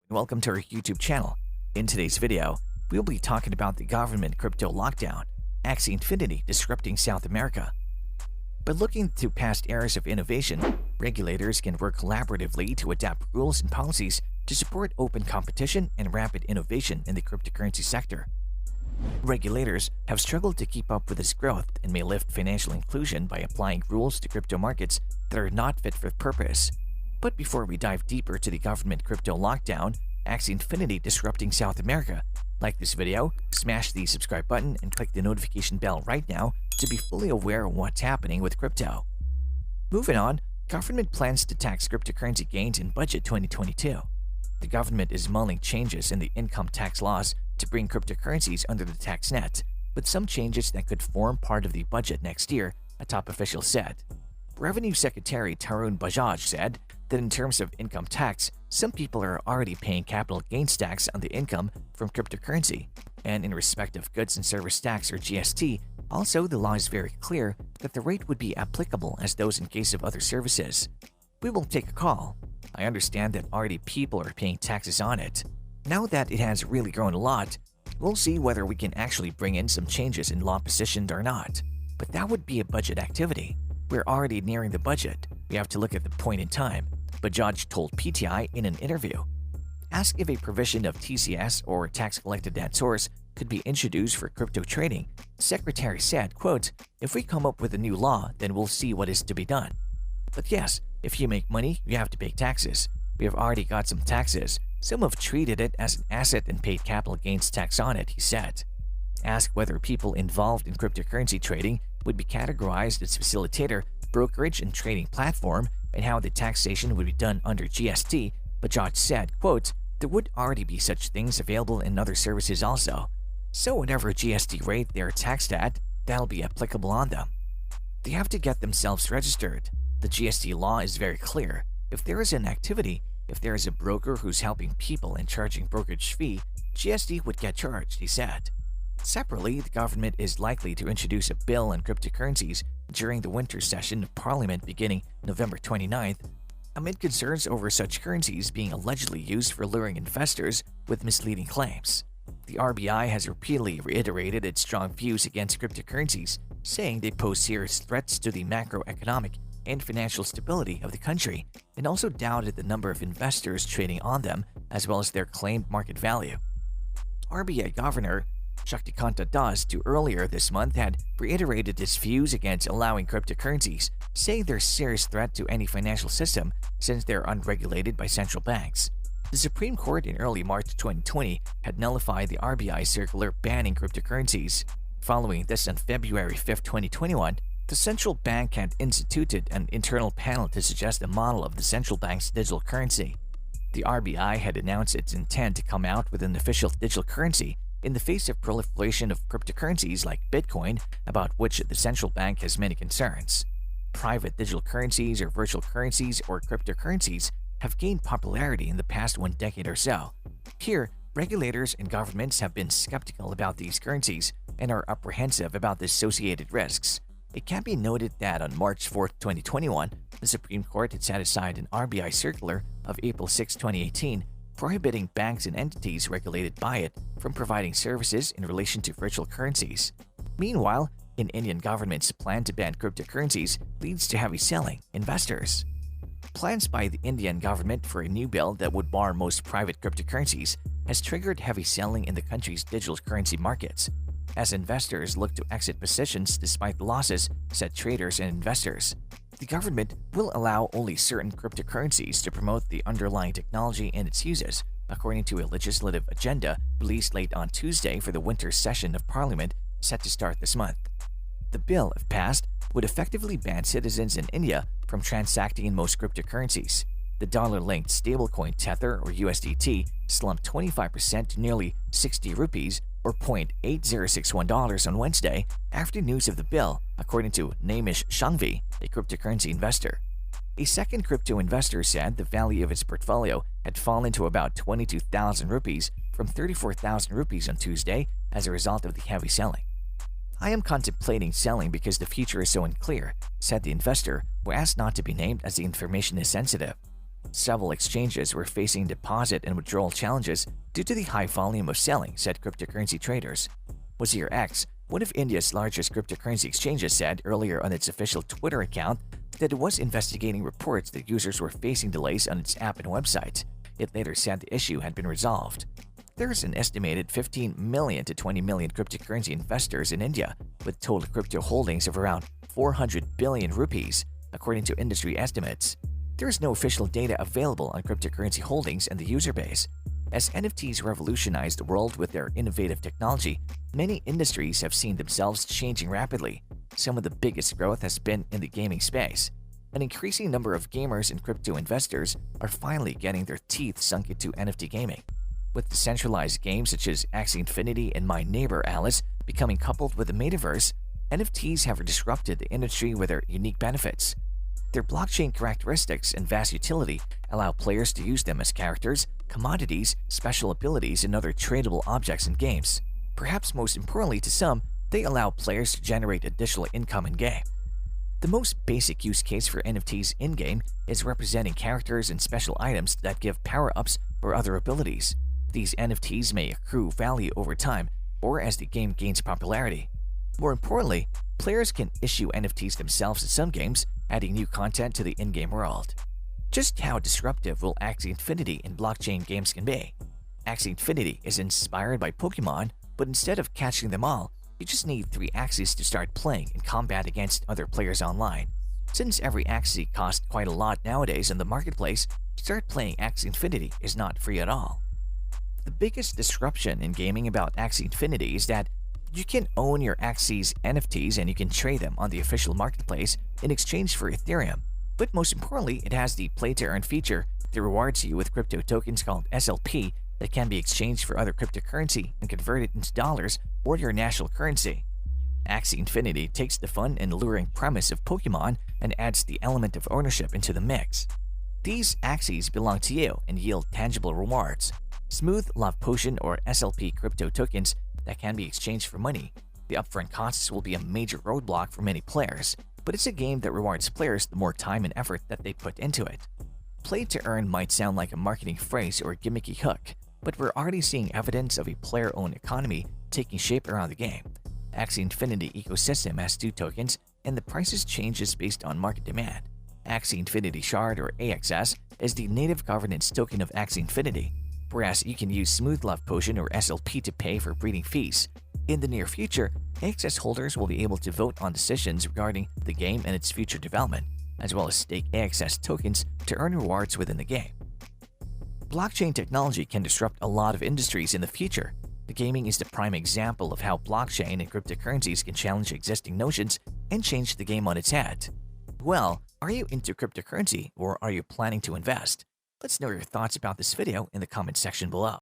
and welcome to our YouTube channel. In today's video, we'll be talking about the government crypto lockdown, Axie Infinity disrupting South America. By looking to past eras of innovation, regulators can work collaboratively to adapt rules and policies to support open competition and rapid innovation in the cryptocurrency sector. Regulators have struggled to keep up with this growth and may lift financial inclusion by applying rules to crypto markets that are not fit for purpose. But before we dive deeper to the government crypto lockdown, Axie Infinity disrupting South America, like this video, smash the subscribe button, and click the notification bell right now to be fully aware of what's happening with crypto. Moving on, government plans to tax cryptocurrency gains in budget 2022. The government is mulling changes in the income tax laws to bring cryptocurrencies under the tax net, with some changes that could form part of the budget next year, a top official said. Revenue Secretary Tarun Bajaj said that in terms of income tax, some people are already paying capital gains tax on the income from cryptocurrency, and in respect of goods and service tax or GST, also the law is very clear that the rate would be applicable as those in case of other services. We will take a call. I understand that already people are paying taxes on it. Now that it has really grown a lot, we'll see whether we can actually bring in some changes in law positioned or not. But that would be a budget activity. We're already nearing the budget. We have to look at the point in time, Bajaj told PTI in an interview. Asked if a provision of TCS or tax collected at source could be introduced for crypto trading, the secretary said, quote, "If we come up with a new law, then we'll see what is to be done. But yes, if you make money, you have to pay taxes. We have already got some taxes. Some have treated it as an asset and paid capital gains tax on it," he said. Asked whether people involved in cryptocurrency trading would be categorized as facilitator, brokerage, and trading platform, and how the taxation would be done under GST, Bajaj said, quote, "There would already be such things available in other services also. So whatever GST rate they're taxed at, that'll be applicable on them. They have to get themselves registered. The GST law is very clear. If there is an activity, if there is a broker who's helping people and charging brokerage fee, GST would get charged," he said. Separately, the government is likely to introduce a bill on cryptocurrencies during the winter session of Parliament beginning November 29th, amid concerns over such currencies being allegedly used for luring investors with misleading claims. The RBI has repeatedly reiterated its strong views against cryptocurrencies, saying they pose serious threats to the macroeconomic and financial stability of the country, and also doubted the number of investors trading on them as well as their claimed market value. RBI Governor Shaktikanta Das earlier this month had reiterated his views against allowing cryptocurrencies, saying they're a serious threat to any financial system since they're unregulated by central banks. The Supreme Court in early March 2020 had nullified the RBI circular banning cryptocurrencies. Following this on February 5, 2021, the central bank had instituted an internal panel to suggest a model of the central bank's digital currency. The RBI had announced its intent to come out with an official digital currency in the face of proliferation of cryptocurrencies like Bitcoin, about which the central bank has many concerns. Private digital currencies or virtual currencies or cryptocurrencies have gained popularity in the past 1 decade or so. Here, regulators and governments have been skeptical about these currencies and are apprehensive about the associated risks. It can be noted that on March 4, 2021, the Supreme Court had set aside an RBI circular of April 6, 2018, prohibiting banks and entities regulated by it from providing services in relation to virtual currencies. Meanwhile, an Indian government's plan to ban cryptocurrencies leads to heavy selling investors. Plans by the Indian government for a new bill that would bar most private cryptocurrencies has triggered heavy selling in the country's digital currency markets, as investors look to exit positions despite the losses, said traders and investors. The government will allow only certain cryptocurrencies to promote the underlying technology and its uses, according to a legislative agenda released late on Tuesday for the winter session of Parliament set to start this month. The bill, if passed, would effectively ban citizens in India from transacting in most cryptocurrencies. The dollar-linked stablecoin Tether or USDT slumped 25% to nearly 60 rupees or $0.8061 on Wednesday after news of the bill, according to Namish Shangvi, a cryptocurrency investor. A second crypto investor said the value of his portfolio had fallen to about 22,000 rupees from 34,000 rupees on Tuesday as a result of the heavy selling. "I am contemplating selling because the future is so unclear," said the investor, who asked not to be named as the information is sensitive. Several exchanges were facing deposit and withdrawal challenges due to the high volume of selling, said cryptocurrency traders. WazirX, one of India's largest cryptocurrency exchanges, said earlier on its official Twitter account that it was investigating reports that users were facing delays on its app and website. It later said the issue had been resolved. There is an estimated 15 million to 20 million cryptocurrency investors in India, with total crypto holdings of around 400 billion rupees, according to industry estimates. There is no official data available on cryptocurrency holdings and the user base. As NFTs revolutionize the world with their innovative technology, many industries have seen themselves changing rapidly. Some of the biggest growth has been in the gaming space. An increasing number of gamers and crypto investors are finally getting their teeth sunk into NFT gaming. With decentralized games such as Axie Infinity and My Neighbor Alice becoming coupled with the metaverse, NFTs have disrupted the industry with their unique benefits. Their blockchain characteristics and vast utility allow players to use them as characters, commodities, special abilities, and other tradable objects in games. Perhaps most importantly to some, they allow players to generate additional income in-game. The most basic use case for NFTs in-game is representing characters and special items that give power-ups or other abilities. These NFTs may accrue value over time or as the game gains popularity. More importantly, players can issue NFTs themselves in some games, adding new content to the in-game world. Just how disruptive will Axie Infinity in blockchain games can be? Axie Infinity is inspired by Pokemon, but instead of catching them all, you just need 3 Axies to start playing in combat against other players online. Since every Axie costs quite a lot nowadays in the marketplace, to start playing Axie Infinity is not free at all. The biggest disruption in gaming about Axie Infinity is that you can own your Axie's NFTs and you can trade them on the official marketplace in exchange for Ethereum. But most importantly, it has the play-to-earn feature that rewards you with crypto tokens called SLP that can be exchanged for other cryptocurrency and converted into dollars or your national currency. Axie Infinity takes the fun and alluring premise of Pokemon and adds the element of ownership into the mix. These Axies belong to you and yield tangible rewards. Smooth Love Potion or SLP crypto tokens that can be exchanged for money. The upfront costs will be a major roadblock for many players, but it's a game that rewards players the more time and effort that they put into it. Play to earn might sound like a marketing phrase or a gimmicky hook, but we're already seeing evidence of a player-owned economy taking shape around the game. Axie Infinity ecosystem has 2 tokens, and the prices changes based on market demand. Axie Infinity Shard or AXS is the native governance token of Axie Infinity, whereas you can use Smooth Love Potion or SLP to pay for breeding fees. In the near future, AXS holders will be able to vote on decisions regarding the game and its future development, as well as stake AXS tokens to earn rewards within the game. Blockchain technology can disrupt a lot of industries in the future. The gaming is the prime example of how blockchain and cryptocurrencies can challenge existing notions and change the game on its head. Well, are you into cryptocurrency or are you planning to invest? Let's know your thoughts about this video in the comment section below.